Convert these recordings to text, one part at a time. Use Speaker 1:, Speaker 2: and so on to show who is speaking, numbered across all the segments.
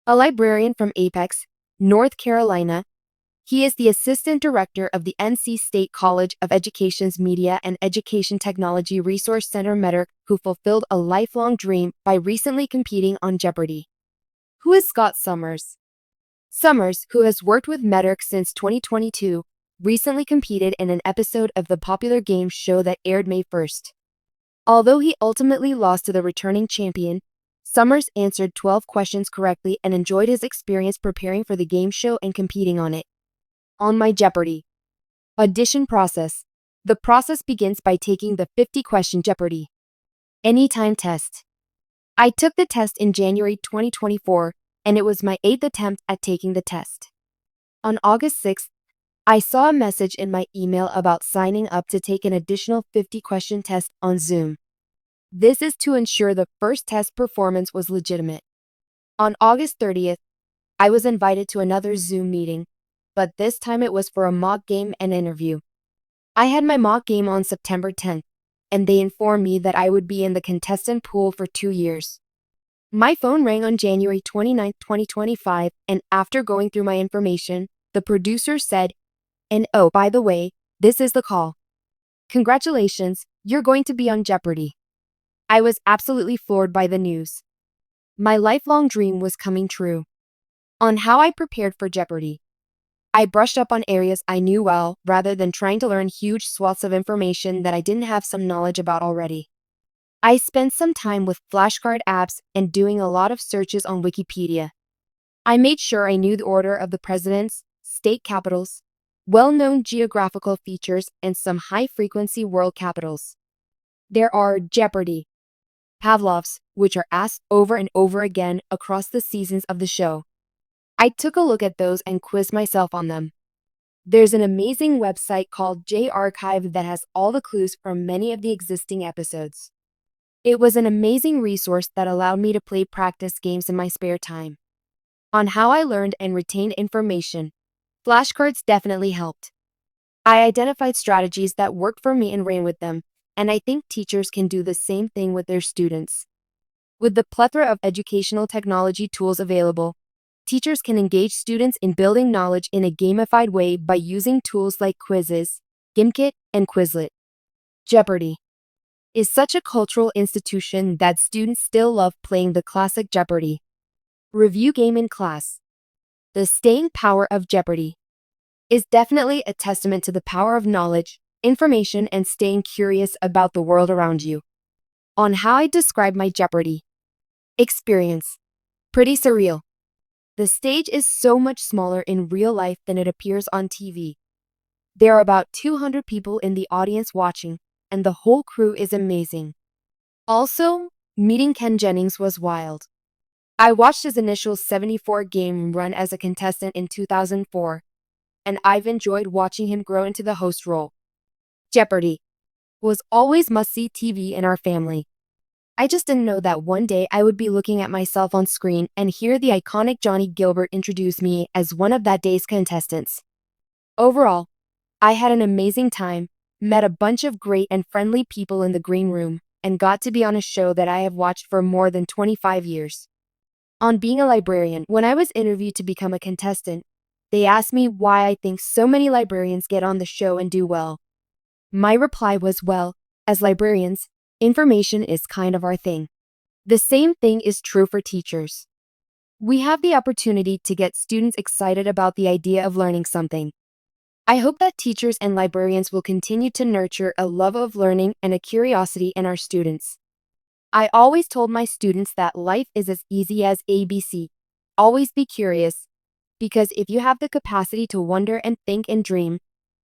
Speaker 1: a librarian from Apex, North Carolina. He is the assistant director of the NC State College of Education's Media and Education Technology Resource Center Metric, who fulfilled a lifelong dream by recently competing on Jeopardy! Who is Scott Summers? Summers, who has worked with Metric since 2022, recently competed in an episode of the popular game show that aired May 1st. Although he ultimately lost to the returning champion, Summers answered 12 questions correctly and enjoyed his experience preparing for the game show and competing on it. On my Jeopardy! Audition process. The process begins by taking the 50-question Jeopardy! Anytime test. I took the test in January 2024, and it was my 8th attempt at taking the test. On August 6th, I saw a message in my email about signing up to take an additional 50-question test on Zoom. This is to ensure the first test performance was legitimate. On August 30th, I was invited to another Zoom meeting, but this time it was for a mock game and interview. I had my mock game on September 10th, and they informed me that I would be in the contestant pool for 2 years. My phone rang on January 29, 2025, and after going through my information, the producer said, "And oh, by the way, this is the call. Congratulations, you're going to be on Jeopardy!" I was absolutely floored by the news. My lifelong dream was coming true. On how I prepared for Jeopardy! I brushed up on areas I knew well rather than trying to learn huge swaths of information that I didn't have some knowledge about already. I spent some time with flashcard apps and doing a lot of searches on Wikipedia. I made sure I knew the order of the presidents, state capitals, well-known geographical features, and some high-frequency world capitals. There are Jeopardy! Pavlovs, which are asked over and over again across the seasons of the show. I took a look at those and quizzed myself on them. There's an amazing website called J-Archive that has all the clues from many of the existing episodes. It was an amazing resource that allowed me to play practice games in my spare time. On how I learned and retained information, flashcards definitely helped. I identified strategies that worked for me and ran with them, and I think teachers can do the same thing with their students. With the plethora of educational technology tools available, teachers can engage students in building knowledge in a gamified way by using tools like quizzes, Gimkit, and Quizlet. Jeopardy! Is such a cultural institution that students still love playing the classic Jeopardy! Review game in class. The staying power of Jeopardy! Is definitely a testament to the power of knowledge, information, and staying curious about the world around you. On how I describe my Jeopardy! Experience. Pretty surreal. The stage is so much smaller in real life than it appears on TV. There are about 200 people in the audience watching, and the whole crew is amazing. Also, meeting Ken Jennings was wild. I watched his initial 74-game run as a contestant in 2004, and I've enjoyed watching him grow into the host role. Jeopardy! Was always must-see TV in our family. I just didn't know that one day I would be looking at myself on screen and hear the iconic Johnny Gilbert introduce me as one of that day's contestants. Overall, I had an amazing time, met a bunch of great and friendly people in the green room, and got to be on a show that I have watched for more than 25 years. On being a librarian, when I was interviewed to become a contestant, they asked me why I think so many librarians get on the show and do well. My reply was, well, as librarians, information is kind of our thing. The same thing is true for teachers. We have the opportunity to get students excited about the idea of learning something. I hope that teachers and librarians will continue to nurture a love of learning and a curiosity in our students. I always told my students that life is as easy as ABC. Always be curious, because if you have the capacity to wonder and think and dream,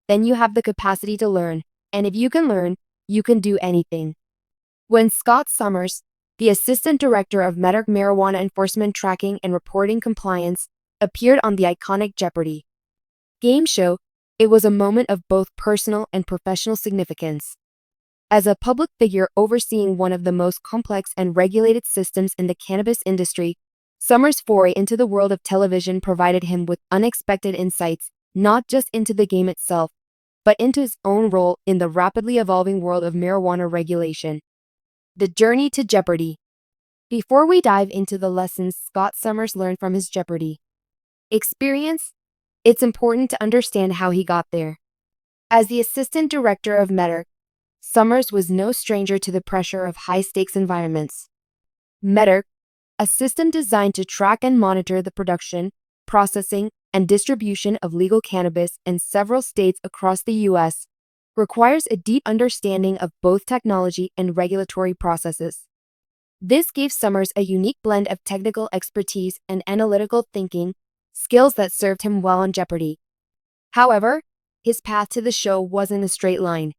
Speaker 1: then you have the capacity to learn, and if you can learn, you can do anything. When Scott Summers, the assistant director of Medical Marijuana Enforcement Tracking and Reporting Compliance, appeared on the iconic Jeopardy! Game show, it was a moment of both personal and professional significance. As a public figure overseeing one of the most complex and regulated systems in the cannabis industry, Summers' foray into the world of television provided him with unexpected insights, not just into the game itself, but into his own role in the rapidly evolving world of marijuana regulation. The journey to Jeopardy! Before we dive into the lessons Scott Summers learned from his Jeopardy experience, it's important to understand how he got there. As the assistant director of Metter, Summers was no stranger to the pressure of high-stakes environments. Metter, a system designed to track and monitor the production, processing, and distribution of legal cannabis in several states across the U.S., requires a deep understanding of both technology and regulatory processes. This gave Summers a unique blend of technical expertise and analytical thinking, skills that served him well on Jeopardy! However, his path to the show wasn't a straight line.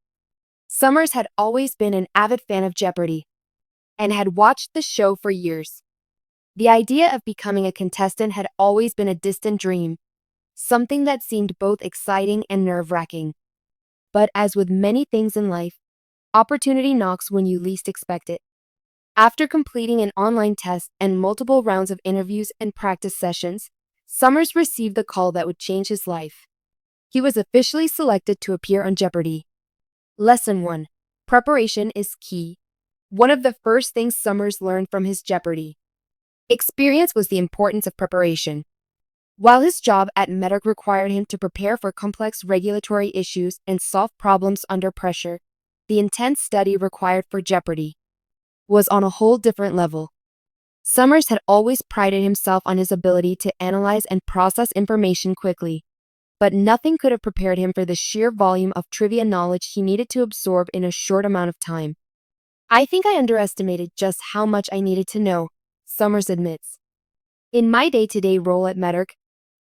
Speaker 1: Summers had always been an avid fan of Jeopardy! And had watched the show for years. The idea of becoming a contestant had always been a distant dream, something that seemed both exciting and nerve-wracking. But as with many things in life, opportunity knocks when you least expect it. After completing an online test and multiple rounds of interviews and practice sessions, Summers received the call that would change his life. He was officially selected to appear on Jeopardy! Lesson 1. Preparation is key. One of the first things Summers learned from his Jeopardy! Experience was the importance of preparation. While his job at Metter required him to prepare for complex regulatory issues and solve problems under pressure, the intense study required for Jeopardy! Was on a whole different level. Summers had always prided himself on his ability to analyze and process information quickly, but nothing could have prepared him for the sheer volume of trivia knowledge he needed to absorb in a short amount of time. I think I underestimated just how much I needed to know, Summers admits. In my day-to-day role at Metter,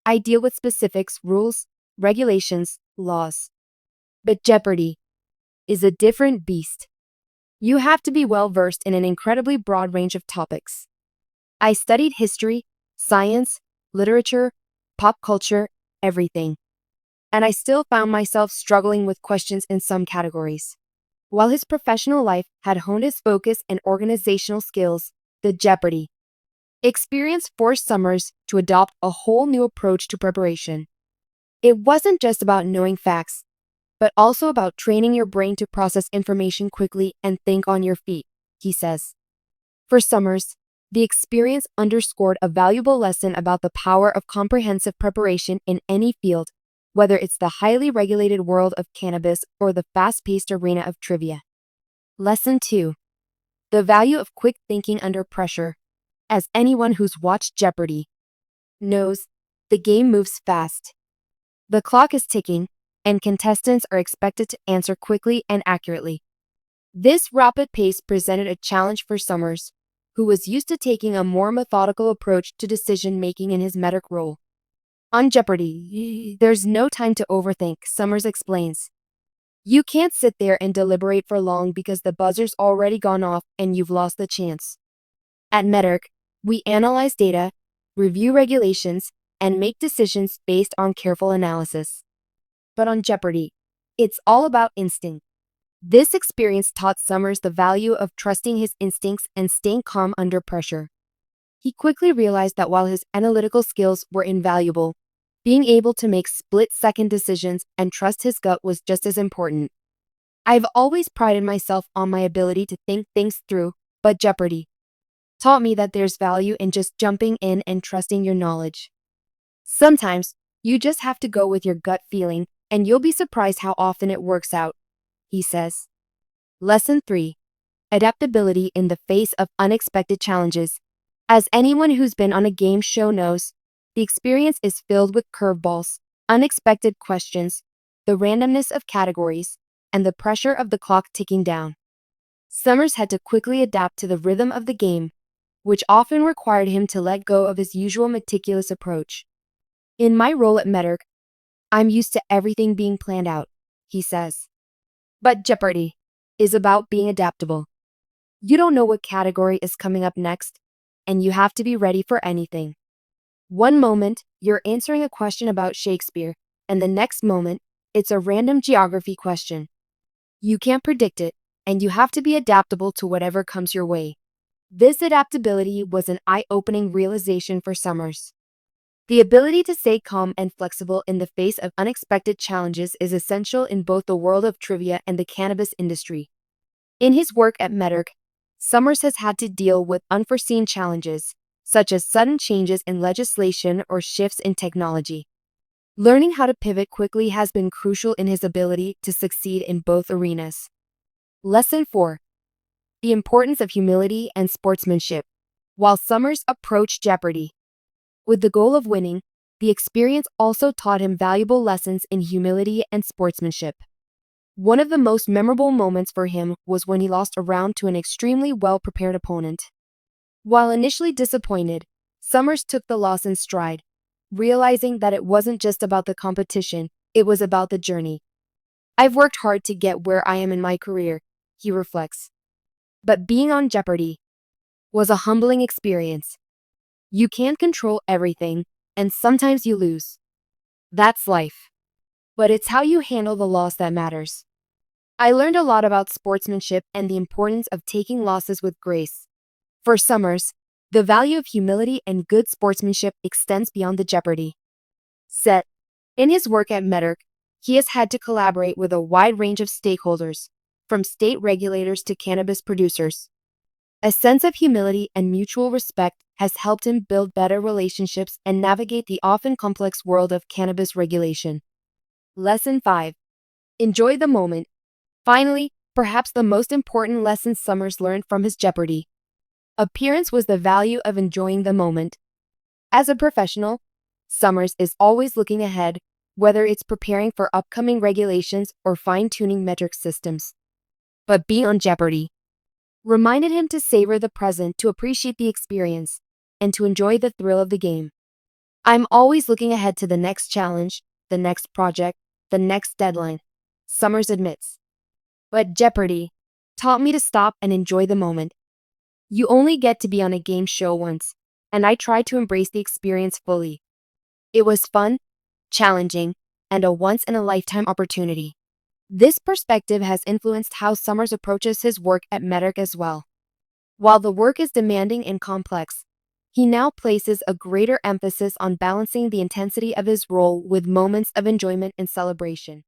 Speaker 1: I deal with specifics, rules, regulations, laws. But Jeopardy! Is a different beast. You have to be well-versed in an incredibly broad range of topics. I studied history, science, literature, pop culture, everything. And I still found myself struggling with questions in some categories. While his professional life had honed his focus and organizational skills, the Jeopardy! Experience forced Summers to adopt a whole new approach to preparation. It wasn't just about knowing facts, but also about training your brain to process information quickly and think on your feet, he says. For Summers, the experience underscored a valuable lesson about the power of comprehensive preparation in any field, whether it's the highly regulated world of cannabis or the fast-paced arena of trivia. Lesson 2. The value of quick thinking under pressure. As anyone who's watched Jeopardy! Knows, the game moves fast. The clock is ticking, and contestants are expected to answer quickly and accurately. This rapid pace presented a challenge for Summers, who was used to taking a more methodical approach to decision-making in his Metter role. On Jeopardy! There's no time to overthink, Summers explains. You can't sit there and deliberate for long because the buzzer's already gone off and you've lost the chance. At Metter, we analyze data, review regulations, and make decisions based on careful analysis. But on Jeopardy! It's all about instinct. This experience taught Summers the value of trusting his instincts and staying calm under pressure. He quickly realized that while his analytical skills were invaluable, being able to make split-second decisions and trust his gut was just as important. I've always prided myself on my ability to think things through, but Jeopardy! Taught me that there's value in just jumping in and trusting your knowledge. Sometimes, you just have to go with your gut feeling, and you'll be surprised how often it works out, he says. Lesson 3. Adaptability in the face of unexpected challenges. As anyone who's been on a game show knows, the experience is filled with curveballs, unexpected questions, the randomness of categories, and the pressure of the clock ticking down. Summers had to quickly adapt to the rhythm of the game, which often required him to let go of his usual meticulous approach. In my role at Metter, I'm used to everything being planned out, he says. But Jeopardy! Is about being adaptable. You don't know what category is coming up next, and you have to be ready for anything. One moment, you're answering a question about Shakespeare, and the next moment, it's a random geography question. You can't predict it, and you have to be adaptable to whatever comes your way. This adaptability was an eye-opening realization for Summers. The ability to stay calm and flexible in the face of unexpected challenges is essential in both the world of trivia and the cannabis industry. In his work at Metter, Summers has had to deal with unforeseen challenges, such as sudden changes in legislation or shifts in technology. Learning how to pivot quickly has been crucial in his ability to succeed in both arenas. Lesson 4. The importance of humility and sportsmanship. While Summers approached Jeopardy with the goal of winning, the experience also taught him valuable lessons in humility and sportsmanship. One of the most memorable moments for him was when he lost a round to an extremely well-prepared opponent. While initially disappointed, Summers took the loss in stride, realizing that it wasn't just about the competition, it was about the journey. "I've worked hard to get where I am in my career," he reflects. "But being on Jeopardy was a humbling experience. You can't control everything, and sometimes you lose. That's life. But it's how you handle the loss that matters. I learned a lot about sportsmanship and the importance of taking losses with grace." For Summers, the value of humility and good sportsmanship extends beyond the Jeopardy set. In his work at Merck, he has had to collaborate with a wide range of stakeholders, from state regulators to cannabis producers. A sense of humility and mutual respect has helped him build better relationships and navigate the often complex world of cannabis regulation. Lesson 5. Enjoy the moment. Finally, perhaps the most important lesson Summers learned from his Jeopardy appearance was the value of enjoying the moment. As a professional, Summers is always looking ahead, whether it's preparing for upcoming regulations or fine-tuning metric systems. But being on Jeopardy reminded him to savor the present, to appreciate the experience, and to enjoy the thrill of the game. "I'm always looking ahead to the next challenge, the next project, the next deadline," Summers admits. "But Jeopardy taught me to stop and enjoy the moment. You only get to be on a game show once, and I tried to embrace the experience fully. It was fun, challenging, and a once-in-a-lifetime opportunity." This perspective has influenced how Summers approaches his work at Merck as well. While the work is demanding and complex, he now places a greater emphasis on balancing the intensity of his role with moments of enjoyment and celebration.